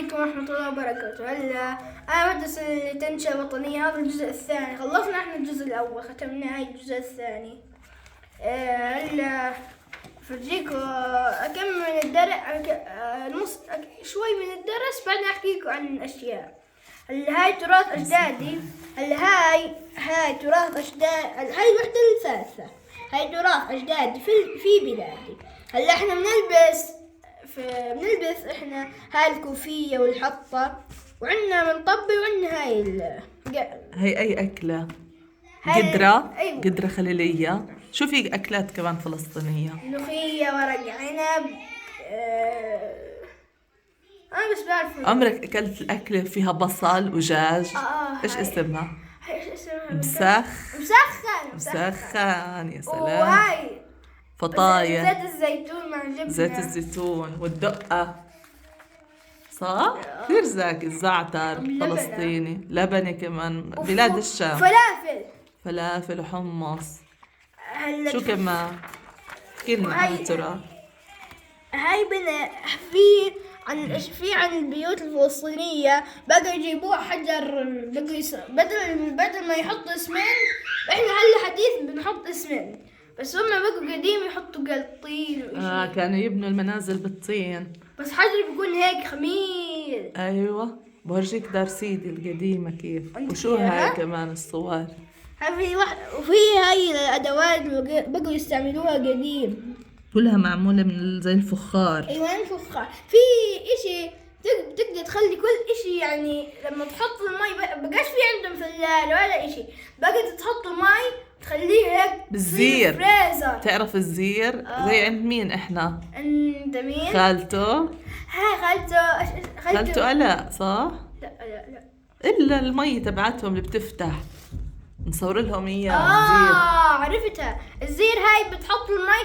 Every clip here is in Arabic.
عليكم ورحمة الله وبركاته. هلا أنا بدرس التنشئة الوطنية، هذا الجزء الثاني. خلصنا احنا الجزء الأول، ختمنا هاي الجزء الثاني. هلا فرجيكم أكمل الدرس، شوي من الدرس، بعدين أحكيكم عن أشياء. هلا هاي تراث أجدادي. هلا هاي تراث أجداد، هاي الوحدة الثالثة. هاي تراث أجدادي في بلادي. هلا احنا بنلبس احنا هاي الكوفية والحطة، وعندنا منطبي، وعندنا هاي أي أكلة؟ أيوة. قدرة خليلية. شو في أكلات كمان فلسطينية؟ ملوخية، ورق عنب. أنا بس بعرف. عمرك أكلت الأكلة فيها بصل ودجاج؟ إيش اسمها؟ مسخن. يا سلام. وهاي فطاير، زيت الزيتون مع جبنة. زيت الزيتون والدقة، صح؟ كثير زاكي. الزعتر فلسطيني، لبنة كمان بلاد الشام. فلافل وحمص. شو كمان؟ احكي لنا عن التراث. هاي عن البيوت الفلسطينية بقى يجيبوها حجر، بدل ما يحطوا اسمنت. احنا هلا حديث بنحط اسمنت، بس هم بقوا قديم يحطوا قلطين وإشي. كانوا يبنوا المنازل بالطين، بس حجر بيكون هيك خميل. ايوه بورجيك دار سيدي القديمة كيف. وشو هاي كمان الصور. وفي هاي الادوات بقوا يستعملوها قديم، كلها معمولة من زي الفخار. ايوه الفخار. في اشي بتقدر تخلي كل اشي، يعني لما تحط المي بقاش في عندهم ثلاجة ولا اشي، بقى تحط المي تخليه هيك بالزير. فريزر. تعرف الزير؟ زي عند مين احنا؟ عند مين؟ خالته. هاي خالته ألا، صح؟ لا إلا المي تبعتهم اللي بتفتح، نصور لهم إياها. الزير. عرفتها. الزير هاي بتحط المي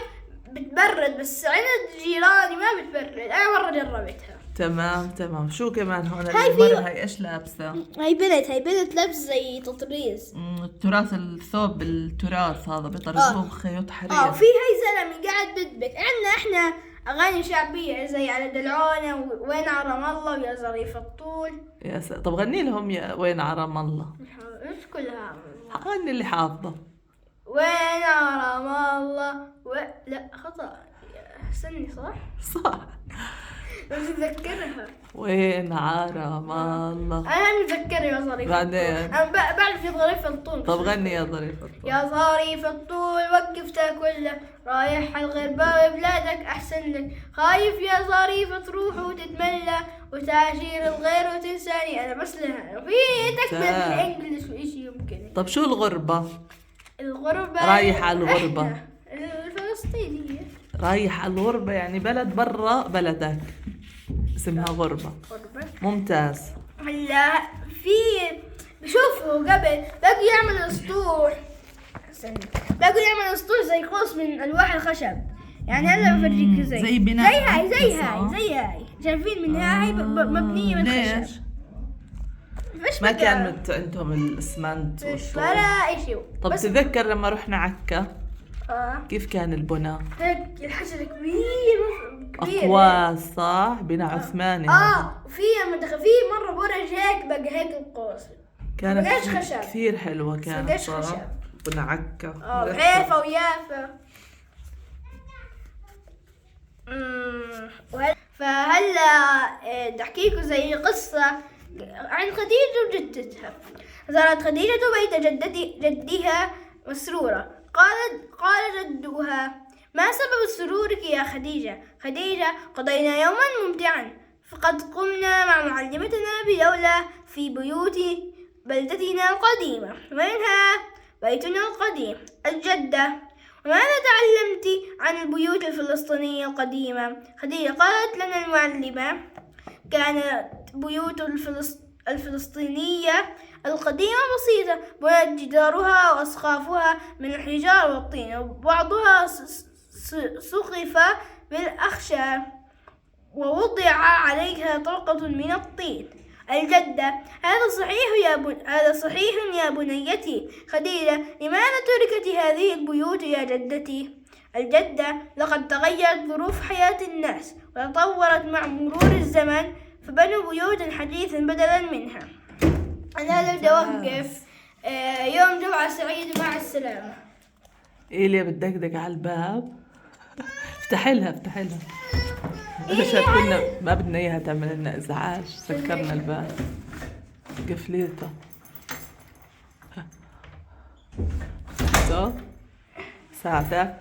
بتبرد، بس عند جيراني ما بتبرد. انا مرة جربتها. تمام. شو كمان هون هاي المرة؟ هاي ايش لابسة؟ هاي بنت لابس زي تطريز. التراث، الثوب بالتراث هذا بيطرزوه بخيوط حرير. وفي هاي زلمة قاعد بدبك. عندنا احنا اغاني شعبية زي على دلعونة، وين على رام الله، ويا ظريف الطول. طب غني لهم يا وين على رام الله. مش كلها. غني اللي حافظه. وين على رام الله لا خطأ. استني، صح. بس اتذكرها. وين عرم الله. انا متذكرة يا ظريف. بعدين انا بعرف يا ظريف الطول. طب غني يا ظريف الطول. يا ظريف الطول وقف تاكله، رايح الغربة وبلادك احسن لك، خايف يا ظريف تروح وتتملى، وتعاشير الغير وتنساني. انا بس لها في تكمل بالانجلش وإشي يمكن. طب شو الغربة؟ رايح على الغربة. الفلسطينية رايح على الغربة، يعني بلد برا بلدك، اسمها غربة. ممتاز. هلا شوفوا قبل بقوا يعملوا اسطول زي قوس من الواح الخشب. يعني هلا بفرجيك زي بناء زي هاي شايفين من هاي مبنية من خشب. ما كان عندهم الاسمنت ولا اشي. طب تذكر لما رحنا عكا كيف كان البناء؟ هيك الحجر كبير أقواس، صح؟ بناء عثماني. في مرة برج هيك بقى هيك القوس. كانت كثير حلوة كانت صراحة. بناء عكا. حيفا ويافا. فهلا بدي احكيكم زي قصة عن خديجة وجدتها. زارت خديجة بيت جدها مسرورة. قال جدها: ما سبب سرورك يا خديجة؟ قضينا يوما ممتعا، فقد قمنا مع معلمتنا بدولة في بيوت بلدتنا القديمة، ومنها بيتنا القديم الجدة. وماذا تعلمت عن البيوت الفلسطينية القديمة؟ خديجة قالت لنا المعلمة: كانت بيوت الفلسطينية القديمة بسيطة، بنيت جدارها وأسقافها من الحجار والطين، وبعضها سقف بالأخشاب، ووضع عليها طبقة من الطين. الجدة: هذا صحيح يا بنيتي. خديجة: لماذا تركت هذه البيوت يا جدتي؟ الجدة: لقد تغيرت ظروف حياة الناس وتطورت مع مرور الزمن، فبنوا بيوتا حديثا بدلا منها. أنا بدي أوقف. يوم جمعة سعيد ومع السلامة. إيليا بتدقدق على الباب. افتحي لها عشان كنا ما بدنا اياها تعمل لنا ازعاج، سكرنا الباب قفليته. فتحته ساعدك.